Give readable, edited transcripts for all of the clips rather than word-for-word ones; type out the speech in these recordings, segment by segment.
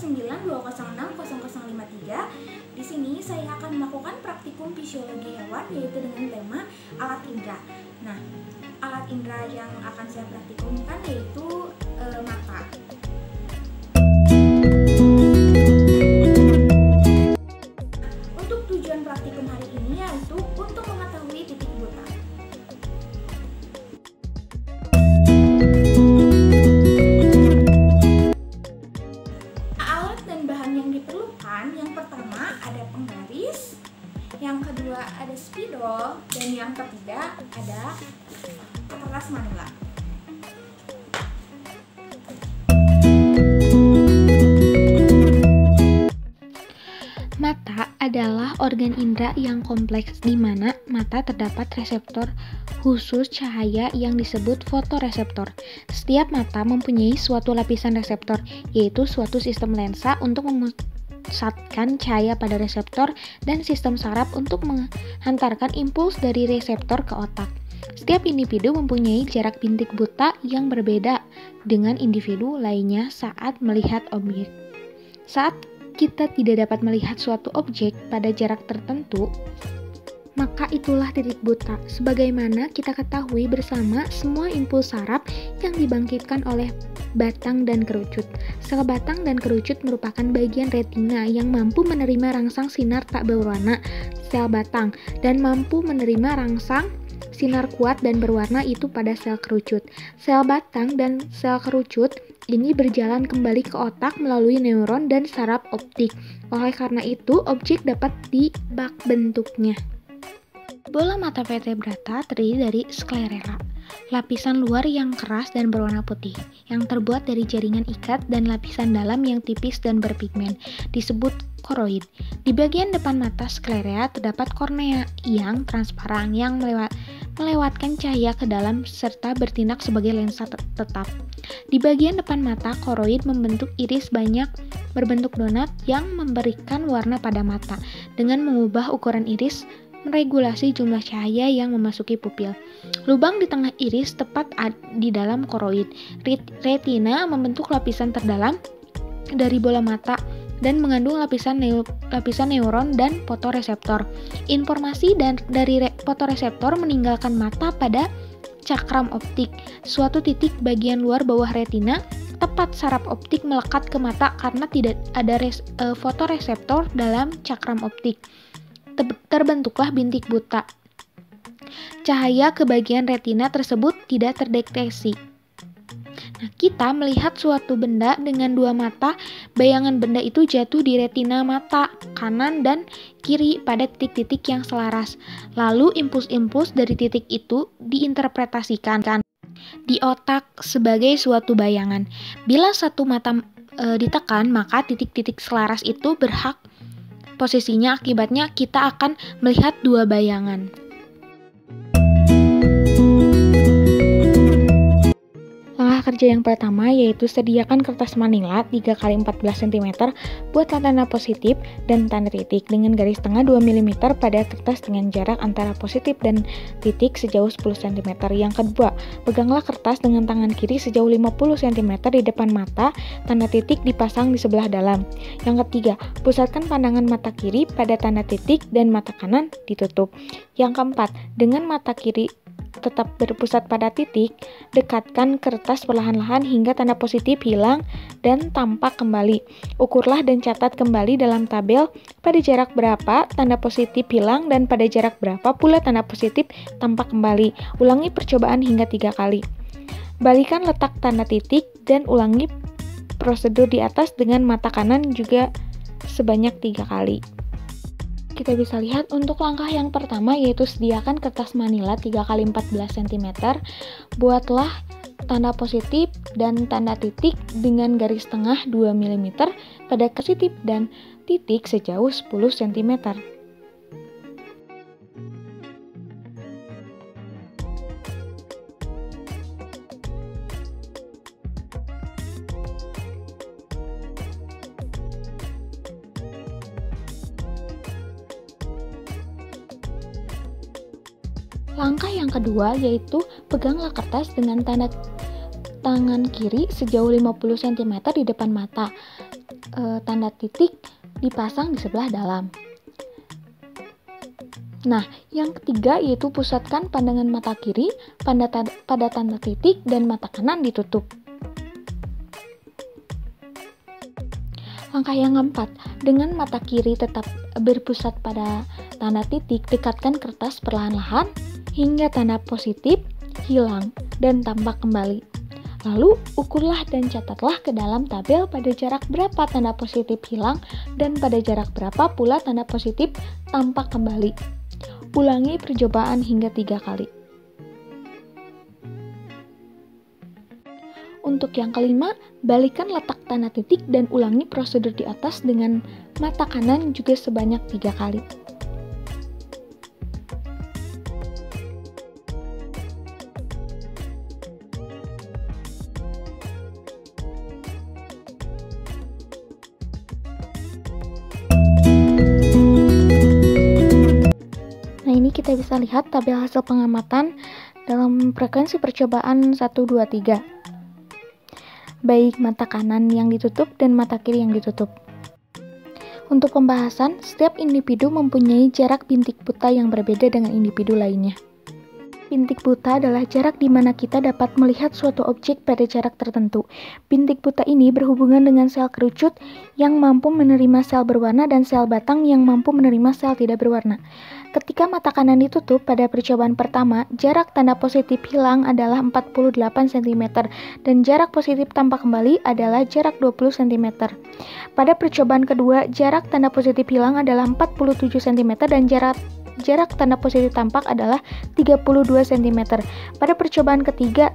9206053. Di sini saya akan melakukan praktikum fisiologi hewan yaitu dengan tema alat indera. Nah, alat indera yang akan saya praktikumkan yaitu mata. Untuk tujuan praktikum hari ini yaitu untuk mengetahui titik buta. Alat dan bahan yang diperlukan, yang pertama ada penggaris, yang kedua ada spidol, dan yang ketiga ada kertas manila. Mata adalah organ indera yang kompleks di mana mata terdapat reseptor khusus cahaya yang disebut fotoreseptor. Setiap mata mempunyai suatu lapisan reseptor, yaitu suatu sistem lensa untuk memusatkan cahaya pada reseptor dan sistem saraf untuk menghantarkan impuls dari reseptor ke otak. Setiap individu mempunyai jarak bintik buta yang berbeda dengan individu lainnya saat melihat objek. Saat kita tidak dapat melihat suatu objek pada jarak tertentu, maka itulah titik buta. Sebagaimana kita ketahui bersama, semua impuls saraf yang dibangkitkan oleh batang dan kerucut. Sel batang dan kerucut merupakan bagian retina yang mampu menerima rangsang sinar tak berwarna sel batang dan mampu menerima rangsang sinar kuat dan berwarna itu pada sel kerucut. Sel batang dan sel kerucut ini berjalan kembali ke otak melalui neuron dan saraf optik. Oleh karena itu, objek dapat dibak bentuknya. Bola mata vertebrata terdiri dari sklerela, lapisan luar yang keras dan berwarna putih, yang terbuat dari jaringan ikat, dan lapisan dalam yang tipis dan berpigmen, disebut koroid. Di bagian depan mata sklerea terdapat kornea yang transparan yang melewatkan cahaya ke dalam serta bertindak sebagai lensa tetap. Di bagian depan mata, koroid membentuk iris banyak berbentuk donat yang memberikan warna pada mata dengan mengubah ukuran iris meregulasi jumlah cahaya yang memasuki pupil. Lubang di tengah iris tepat di dalam koroid. Retina membentuk lapisan terdalam dari bola mata dan mengandung lapisan neuron dan fotoreseptor. Informasi dari fotoreseptor meninggalkan mata pada cakram optik, suatu titik bagian luar bawah retina. Tepat saraf optik melekat ke mata karena tidak ada fotoreseptor dalam cakram optik. Terbentuklah bintik buta. Cahaya ke bagian retina tersebut tidak terdeteksi. Nah, kita melihat suatu benda dengan dua mata, bayangan benda itu jatuh di retina mata kanan dan kiri pada titik-titik yang selaras. Lalu impuls-impuls dari titik itu diinterpretasikan di otak sebagai suatu bayangan. Bila satu mata ditekan, maka titik-titik selaras itu berhak posisinya, akibatnya kita akan melihat dua bayangan. Langkah kerja yang pertama yaitu sediakan kertas manila 3x14 cm buat tanda positif dan tanda titik dengan garis tengah 2 mm pada kertas dengan jarak antara positif dan titik sejauh 10 cm. Yang kedua, peganglah kertas dengan tangan kiri sejauh 50 cm di depan mata, tanda titik dipasang di sebelah dalam. Yang ketiga, pusatkan pandangan mata kiri pada tanda titik dan mata kanan ditutup. Yang keempat, dengan mata kiri tetap berpusat pada titik, dekatkan kertas perlahan-lahan hingga tanda positif hilang dan tampak kembali. Ukurlah dan catat kembali dalam tabel pada jarak berapa tanda positif hilang dan pada jarak berapa pula tanda positif tampak kembali. Ulangi percobaan hingga 3 kali. Balikan letak tanda titik dan ulangi prosedur di atas dengan mata kanan juga sebanyak 3 kali. Kita bisa lihat untuk langkah yang pertama yaitu sediakan kertas manila 3x14 cm. Buatlah tanda positif dan tanda titik dengan garis tengah 2 mm pada positif dan titik sejauh 10 cm. Langkah yang kedua yaitu peganglah kertas dengan tangan kiri sejauh 50 cm di depan mata. tanda titik dipasang di sebelah dalam. Nah, yang ketiga yaitu pusatkan pandangan mata kiri pada tanda titik dan mata kanan ditutup. Langkah yang keempat, dengan mata kiri tetap berpusat pada tanda titik, dekatkan kertas perlahan-lahan hingga tanda positif hilang dan tampak kembali. Lalu, ukurlah dan catatlah ke dalam tabel pada jarak berapa tanda positif hilang dan pada jarak berapa pula tanda positif tampak kembali. Ulangi percobaan hingga 3 kali. Untuk yang kelima, balikkan letak tanda titik dan ulangi prosedur di atas dengan mata kanan juga sebanyak 3 kali. Nah, ini kita bisa lihat tabel hasil pengamatan dalam frekuensi percobaan 1, 2, 3. Baik mata kanan yang ditutup dan mata kiri yang ditutup. Untuk pembahasan, setiap individu mempunyai jarak bintik buta yang berbeda dengan individu lainnya. Bintik buta adalah jarak di mana kita dapat melihat suatu objek pada jarak tertentu. Bintik buta ini berhubungan dengan sel kerucut yang mampu menerima sel berwarna dan sel batang yang mampu menerima sel tidak berwarna. Ketika mata kanan ditutup pada percobaan pertama, jarak tanda positif hilang adalah 48 cm dan jarak positif tampak kembali adalah jarak 20 cm. Pada percobaan kedua, jarak tanda positif hilang adalah 47 cm dan jarak tanda positif tampak adalah 32 cm. Pada percobaan ketiga,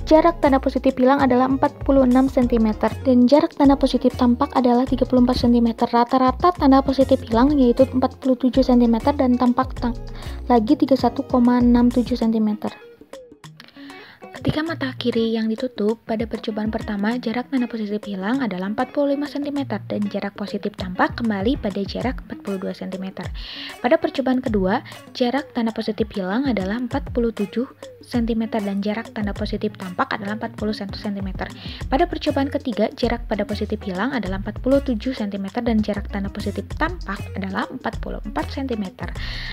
jarak tanda positif hilang adalah 46 cm dan jarak tanda positif tampak adalah 34 cm. Rata-rata tanda positif hilang yaitu 47 cm dan tampak lagi 31,67 cm. Ketika mata kiri yang ditutup, pada percobaan pertama jarak tanda positif hilang adalah 45 cm dan jarak positif tampak kembali pada jarak 42 cm. Pada percobaan kedua, jarak tanda positif hilang adalah 47 cm dan jarak tanda positif tampak adalah 41 cm. Pada percobaan ketiga, jarak pada positif hilang adalah 47 cm dan jarak tanda positif tampak adalah 44 cm.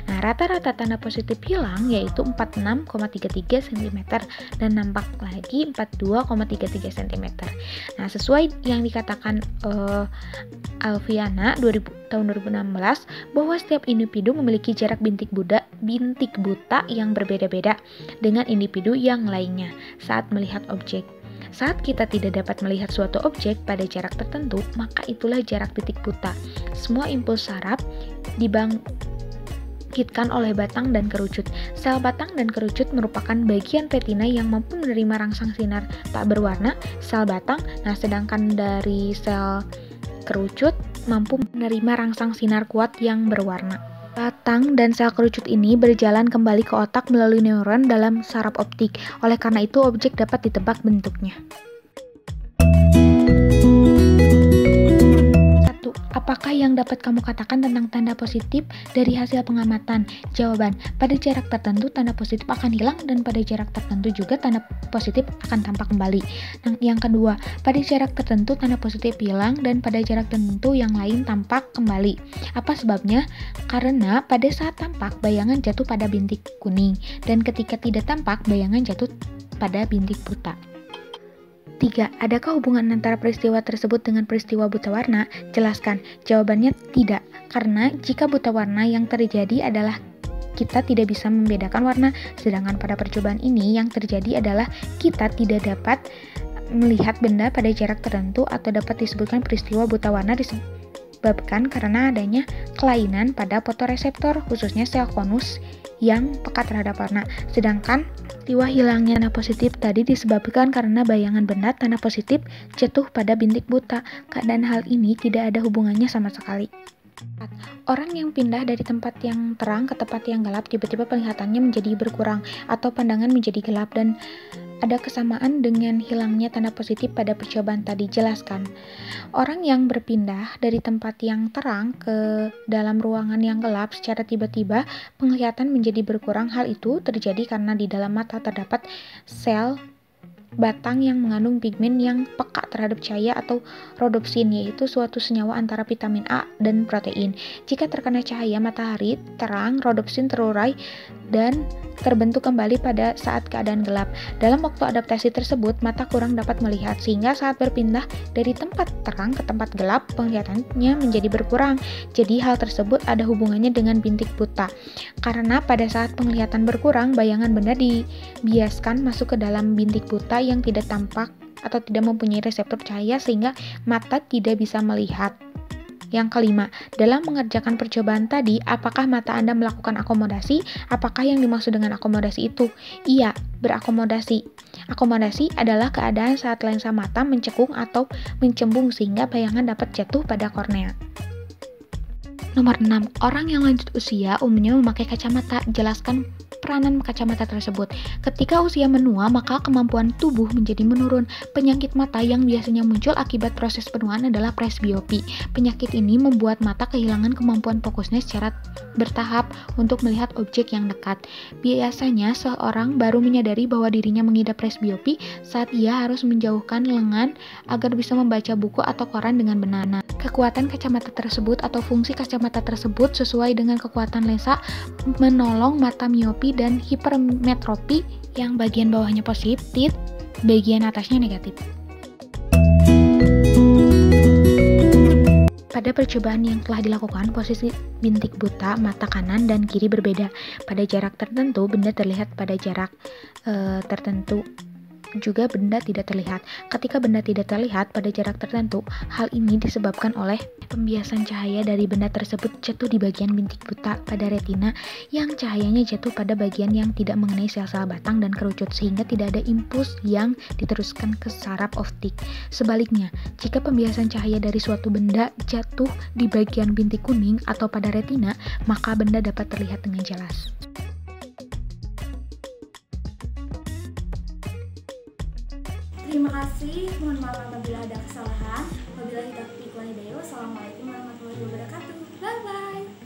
Nah, rata-rata tanda positif hilang yaitu 46,33 cm dan nampak lagi 42,33 cm. Nah, sesuai yang dikatakan Alfiana tahun 2016 bahwa setiap individu memiliki jarak bintik buta yang berbeda-beda dengan individu yang lainnya saat melihat objek. Saat kita tidak dapat melihat suatu objek pada jarak tertentu, maka itulah jarak titik buta. Semua impuls saraf dibangkitkan oleh batang dan kerucut. Sel batang dan kerucut merupakan bagian retina yang mampu menerima rangsang sinar tak berwarna sel batang. Nah, sedangkan dari sel kerucut mampu menerima rangsang sinar kuat yang berwarna. Batang dan sel kerucut ini berjalan kembali ke otak melalui neuron dalam saraf optik. Oleh karena itu, objek dapat ditebak bentuknya. Apakah yang dapat kamu katakan tentang tanda positif dari hasil pengamatan? Jawaban, pada jarak tertentu tanda positif akan hilang dan pada jarak tertentu juga tanda positif akan tampak kembali. Yang kedua, pada jarak tertentu tanda positif hilang dan pada jarak tertentu yang lain tampak kembali. Apa sebabnya? Karena pada saat tampak bayangan jatuh pada bintik kuning dan ketika tidak tampak bayangan jatuh pada bintik buta. 3. Adakah hubungan antara peristiwa tersebut dengan peristiwa buta warna? Jelaskan. Jawabannya tidak, karena jika buta warna yang terjadi adalah kita tidak bisa membedakan warna, sedangkan pada percobaan ini yang terjadi adalah kita tidak dapat melihat benda pada jarak tertentu atau dapat disebutkan peristiwa buta warna disebabkan karena adanya kelainan pada fotoreseptor, khususnya sel konus yang peka terhadap warna. Sedangkan peristiwa hilangnya tanda positif tadi disebabkan karena bayangan benda tanda positif jatuh pada bintik buta. Keadaan hal ini tidak ada hubungannya sama sekali. 4. Orang yang pindah dari tempat yang terang ke tempat yang gelap tiba-tiba penglihatannya menjadi berkurang atau pandangan menjadi gelap dan ada kesamaan dengan hilangnya tanda positif pada percobaan tadi. Jelaskan. Orang yang berpindah dari tempat yang terang ke dalam ruangan yang gelap secara tiba-tiba penglihatan menjadi berkurang. Hal itu terjadi karena di dalam mata terdapat sel batang yang mengandung pigmen yang peka terhadap cahaya atau rodopsin, yaitu suatu senyawa antara vitamin A dan protein. Jika terkena cahaya matahari terang, rodopsin terurai dan terbentuk kembali pada saat keadaan gelap. Dalam waktu adaptasi tersebut, mata kurang dapat melihat, sehingga saat berpindah dari tempat terang ke tempat gelap, penglihatannya menjadi berkurang. Jadi hal tersebut ada hubungannya dengan bintik buta. Karena pada saat penglihatan berkurang, bayangan benda dibiaskan masuk ke dalam bintik buta yang tidak tampak atau tidak mempunyai reseptor cahaya sehingga mata tidak bisa melihat. Yang kelima, dalam mengerjakan percobaan tadi, apakah mata Anda melakukan akomodasi? Apakah yang dimaksud dengan akomodasi itu? Iya, berakomodasi. Akomodasi adalah keadaan saat lensa mata mencekung atau mencembung sehingga bayangan dapat jatuh pada kornea. Nomor 6. Orang yang lanjut usia umumnya memakai kacamata. Jelaskan peranan kacamata tersebut. Ketika usia menua, maka kemampuan tubuh menjadi menurun. Penyakit mata yang biasanya muncul akibat proses penuaan adalah presbiopi. Penyakit ini membuat mata kehilangan kemampuan fokusnya secara bertahap untuk melihat objek yang dekat. Biasanya, seorang baru menyadari bahwa dirinya mengidap presbiopi saat ia harus menjauhkan lengan agar bisa membaca buku atau koran dengan benar. Kekuatan kacamata tersebut atau fungsi kacamata tersebut sesuai dengan kekuatan lensa menolong mata miopi dan hipermetropi yang bagian bawahnya positif, bagian atasnya negatif. Pada percobaan yang telah dilakukan, posisi bintik buta mata kanan dan kiri berbeda. Pada jarak tertentu, benda terlihat, pada jarak tertentu juga benda tidak terlihat. Ketika benda tidak terlihat pada jarak tertentu, hal ini disebabkan oleh pembiasan cahaya dari benda tersebut jatuh di bagian bintik buta pada retina yang cahayanya jatuh pada bagian yang tidak mengenai sel-sel batang dan kerucut sehingga tidak ada impuls yang diteruskan ke saraf optik. Sebaliknya, jika pembiasan cahaya dari suatu benda jatuh di bagian bintik kuning atau pada retina, maka benda dapat terlihat dengan jelas. Terima kasih, mohon maaf apabila ada kesalahan. Wabillahi taufiq wal hidayah. Wassalamualaikum warahmatullahi wabarakatuh. Bye bye.